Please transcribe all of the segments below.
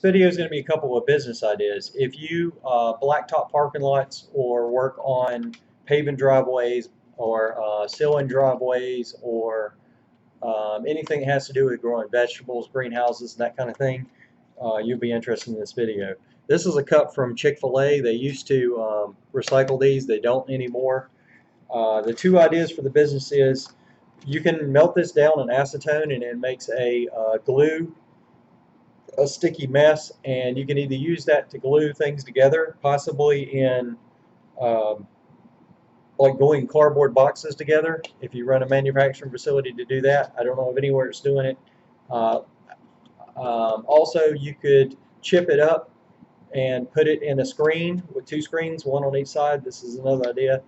Video is going to be a couple of business ideas. If you blacktop parking lots or work on paving driveways or sealing driveways or anything that has to do with growing vegetables, greenhouses, that kind of thing, you'll be interested in this video. This is a cup from Chick-fil-A. They used to recycle these. They don't anymore. The two ideas for the business is you can melt this down in acetone and it makes a sticky mess, and you can either use that to glue things together, possibly in um, like gluing cardboard boxes together. If you run a manufacturing facility to do that, I don't know of anywhere it's doing it. Uh, Also, you could chip it up and put it in a screen with two screens, one on each side. This is another idea,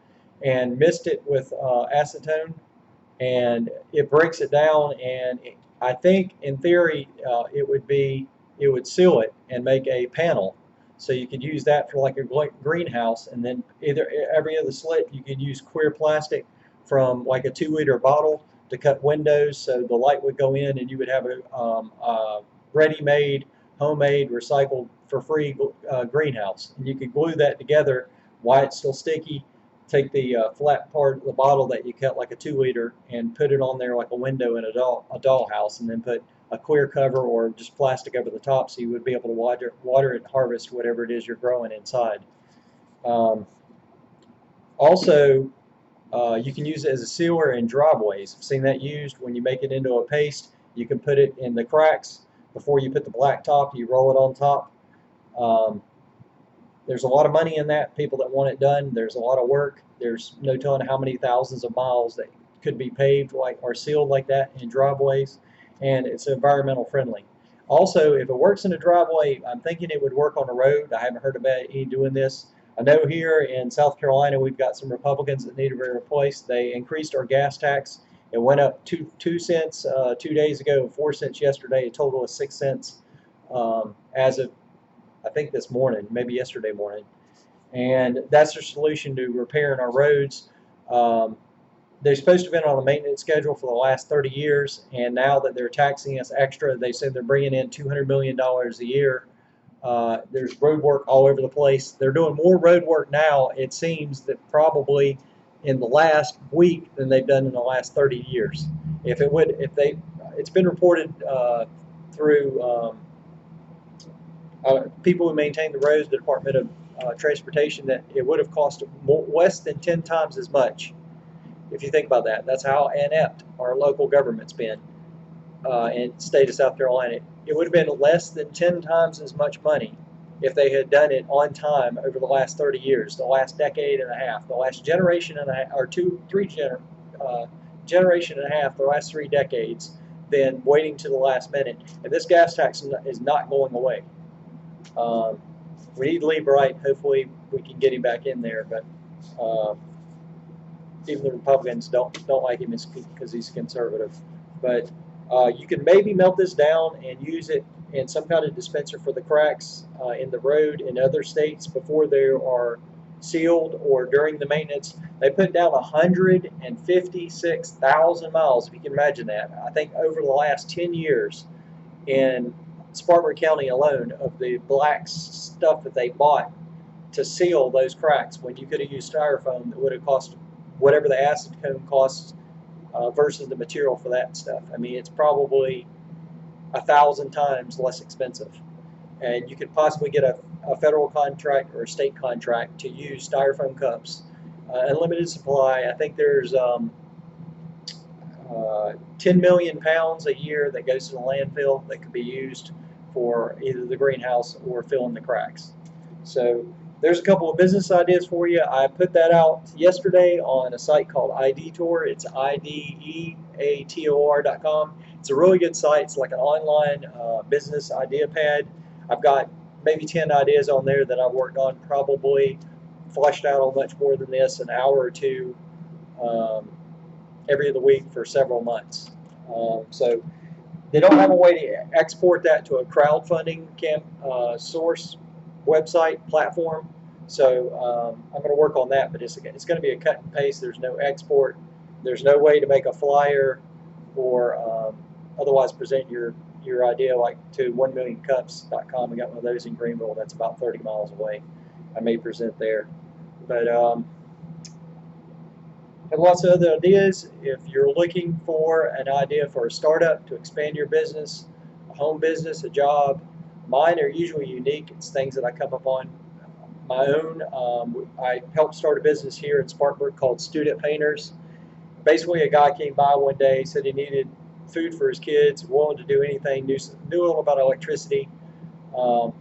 and mist it with acetone, and it breaks it down. And I think, in theory, it would seal it and make a panel. So you could use that for like a greenhouse, and then either every other slit you could use clear plastic from like a 2 liter bottle to cut windows, so the light would go in, and you would have a ready-made, homemade, recycled for free greenhouse. And you could glue that together while it's still sticky, take the flat part of the bottle that you cut like a 2 liter and put it on there like a window in a dollhouse, and then put a clear cover or just plastic over the top so you would be able to water and harvest whatever it is you're growing inside. Um, Also, you can use it as a sealer in driveways. I've seen that used when you make it into a paste. You can put it in the cracks before you put the blacktop. You roll it on top. Um, there's a lot of money in that. People that want it done. There's a lot of work. There's no telling how many thousands of miles that could be paved like or sealed like that in driveways, and it's environmental friendly. Also, if it works in a driveway, I'm thinking it would work on a road. I haven't heard about any doing this. I know here in South Carolina we've got some Republicans that need to be replaced. They increased our gas tax. It went up two cents 2 days ago, 4 cents yesterday, a total of 6 cents as of I think this morning, maybe yesterday morning. And that's their solution to repairing our roads. Um, they're supposed to have been on a maintenance schedule for the last 30 years, and now that they're taxing us extra, they said they're bringing in $200 million a year. There's road work all over the place. They're doing more road work now, it seems, that probably in the last week than they've done in the last 30 years. It's been reported through people who maintain the roads, the Department of Transportation, that it would have cost less than 10 times as much. If you think about that, that's how inept our local government's been in the state of South Carolina. It would have been less than 10 times as much money if they had done it on time over the last 30 years, the last decade and a half, the last generation and a half, or generation and a half, the last 3 decades, than waiting to the last minute. And this gas tax is not going away. Um, we need Lee Bright. Hopefully, we can get him back in there. But even the Republicans don't like him because he's conservative. But you can maybe melt this down and use it in some kind of dispenser for the cracks in the road in other states before they are sealed or during the maintenance. They put down 156,000 miles, if you can imagine that. I think over the last 10 years in Spartanburg County alone, of the black stuff that they bought to seal those cracks, when you could have used styrofoam that would have cost whatever the acetone costs versus the material for that stuff. I mean, it's probably 1,000 times less expensive. And you could possibly get a federal contract or a state contract to use styrofoam cups. Unlimited supply. I think there's 10 million pounds a year that goes to the landfill that could be used for either the greenhouse or filling the cracks. So there's a couple of business ideas for you. I put that out yesterday on a site called IDEator. It's IDEATOR.com. It's a really good site. It's like an online business idea pad. I've got maybe 10 ideas on there that I've worked on, probably fleshed out on much more than this, an hour or two every other week for several months. So they don't have a way to export that to a crowdfunding source website platform. So I'm going to work on that, but it's going to be a cut and paste. There's no export. There's no way to make a flyer or otherwise present your your idea like to 1millioncups.com. We got one of those in Greenville. That's about 30 miles away. I may present there. But have lots of other ideas. If you're looking for an idea for a startup to expand your business, a home business, a job, mine are usually unique. It's things that I come up on my own. I helped start a business here in Spartanburg called Student Painters. Basically, a guy came by one day, said he needed food for his kids, willing to do anything, knew a little about electricity, um,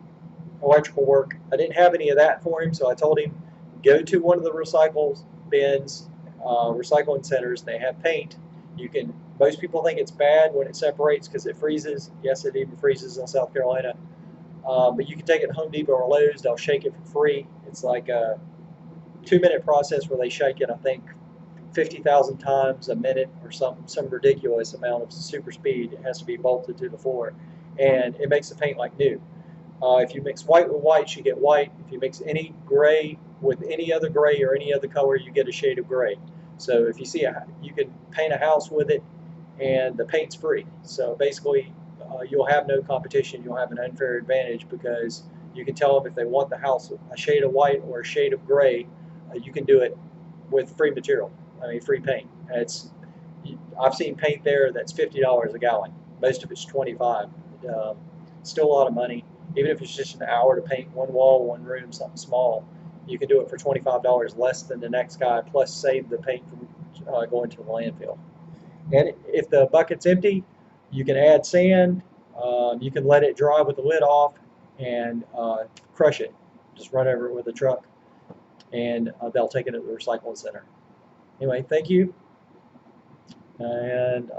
electrical work. I didn't have any of that for him, so I told him, go to one of the recycle bins, recycling centers. They have paint. You can. Most people think it's bad when it separates because it freezes. Yes, it even freezes in South Carolina. But you can take it to Home Depot or Lowe's. They'll shake it for free. It's like a 2-minute process where they shake it, I think, 50,000 times a minute or some ridiculous amount of super speed. It has to be bolted to the floor, and it makes the paint like new. If you mix white with white, you get white. If you mix any gray with any other gray or any other color, you get a shade of gray. So if you see you can paint a house with it, and the paint's free. So basically, you'll have no competition. You'll have an unfair advantage because you can tell them if they want the house a shade of white or a shade of gray, you can do it with free material. I mean, free paint. I've seen paint there that's $50 a gallon. Most of it's 25. Still a lot of money. Even if it's just an hour to paint one wall, one room, something small, you can do it for $25 less than the next guy, plus save the paint from going to the landfill. And if the bucket's empty, you can add sand. You can let it dry with the lid off and crush it. Just run over it with a truck, and they'll take it to the recycling center. Anyway, thank you. And